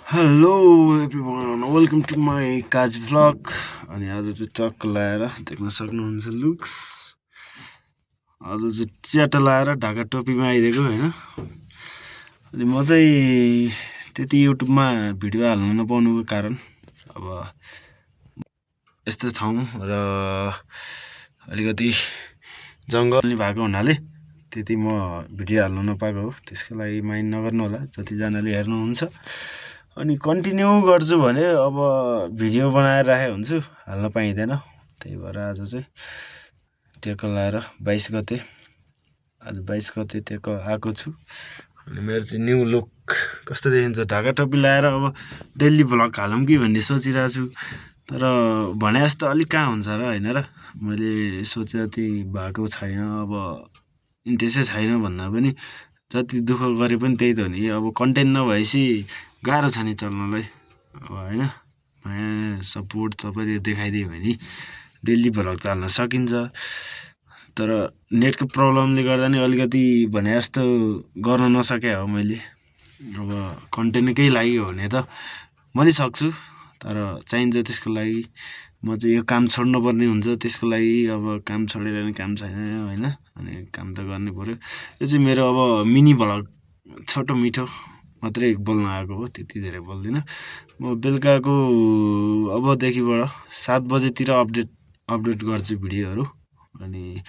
Hello everyone welcome to my काज vlog. अनि आज चाहिँ टक्क लाएर देख्न सक्नुहुन्छ लुक्स। आज चाहिँ च्याटा लाएर ढाका टोपीमा आइदिएको होइन। अनि म चाहिँ त्यति युट्युबमा भिडियो हाल्नु नपाउनुको कारण अब यस्तो ठाउँ र अलिकति जङ्गल नि भएको हुनाले त्यति म भिडियो हाल्नु नपाएको हो। त्यसको लागि माइन्ड नगर्नु होला जतिजनाले हेर्नुहुन्छ। अनि कन्टिन्यू गर्छु भने अब भिडियो बनाएर राखेको हुन्छु, हाल्न पाइँदैन। त्यही भएर आज चाहिँ टेको लाएर 22 गते आज 22 गते टेको आएको छु। अनि मेरो चाहिँ न्यू लुक कस्तो देखिन्छ, ढाका टोपी लाएर अब डेली भ्लग हालौँ कि भन्ने सोचिरहेको छु। तर भने जस्तो अलिक कहाँ हुन्छ र होइन र, मैले सोचे जति भएको छैन। अब इन्ट्रेस्टै छैन भन्दा पनि जति दुःख गरे पनि त्यही त हो नि। अब कन्टेन्ट नभएपछि गाह्रो छ नि चल्नलाई। अब होइन, माया सपोर्ट सबैले देखाइदियो भने डेली भ्लग त हाल्न सकिन्छ। तर नेटको प्रब्लमले गर्दा नि अलिकति भने जस्तो गर्न नसके हो मैले। अब कन्टेन्टकै लागि हो भने त म नि सक्छु, तर चाहिन्छ त्यसको लागि। म चाहिँ यो काम छोड्नु पर्ने हुन्छ, त्यसको लागि अब काम छोडेर नि काम छैन होइन। अनि काम त गर्नै पऱ्यो। यो चाहिँ मेरो अब मिनी भ्लग छोटो मिठो मात्रै बोल्न आएको हो, त्यति धेरै बोल्दिनँ म। बेलुकाको अबदेखिबाट 7 बजेतिर अपडेट गर्छु भिडियोहरू। अनि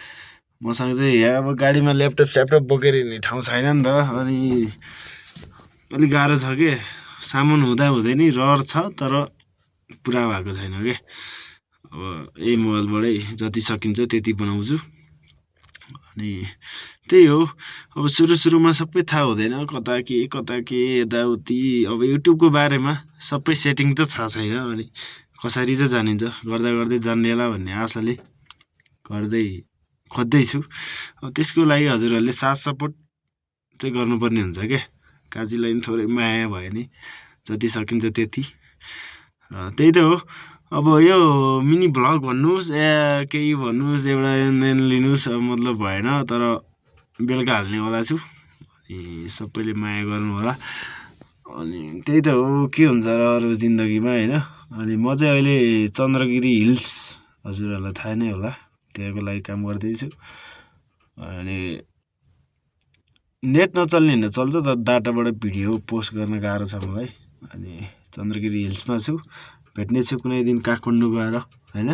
मसँग चाहिँ यहाँ अब गाडीमा ल्यापटप बोकेर हिँड्ने ठाउँ छैन नि त। अनि अलिक गाह्रो छ के, सामान हुँदै नि रहर छ तर पुरा भएको छैन के। अब यही मोबाइलबाटै जति सकिन्छ त्यति बनाउँछु। अनि त्यही हो, अब सुरुमा सबै थाहा हुँदैन, कता के यताउति। अब युट्युबको बारेमा सबै सेटिङ त थाहा छैन। अनि कसरी चाहिँ जानिन्छ, गर्दै जान्नेला भन्ने आशाले खोज्दैछु। अब त्यसको लागि हजुरहरूले साथ सपोर्ट चाहिँ गर्नुपर्ने हुन्छ क्या। काजीलाई पनि थोरै माया भयो नि जति सकिन्छ त्यति। त्यही त हो। अब यो मिनी भ्लग भन्नुहोस् या केही भन्नुहोस्, एउटा लिनुहोस्, मतलब भएन। तर बेलुका हाल्नेवाला छु, अनि सबैले माया गर्नु होला। अनि त्यही त हो, के हुन्छ र अरू जिन्दगीमा होइन। अनि म चाहिँ अहिले चन्द्रगिरी हिल्स, हजुरहरूलाई थाहा नै होला, त्यहाँको लागि काम गर्दैछु। अनि नेट नचल्ने होइन, चल्छ तर डाटाबाट भिडियो पोस्ट गर्न गाह्रो छ मलाई। अनि चन्द्रगिरी हिल्समा छु, भेट्ने छु कुनै दिन काठमाडौँ गएर होइन।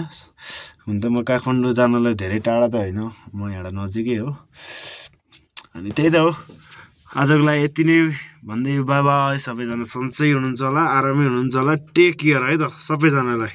हुन त म काठमाडौँ जानलाई धेरै टाढा त होइन, म यहाँ नजिकै हो। अनि त्यही त हो, आजको लागि यति नै भन्दै बाई बाई। सबैजना सन्चै हुनुहुन्छ होला, आरामै हुनुहुन्छ होला। टेक केयर है त सबैजनालाई।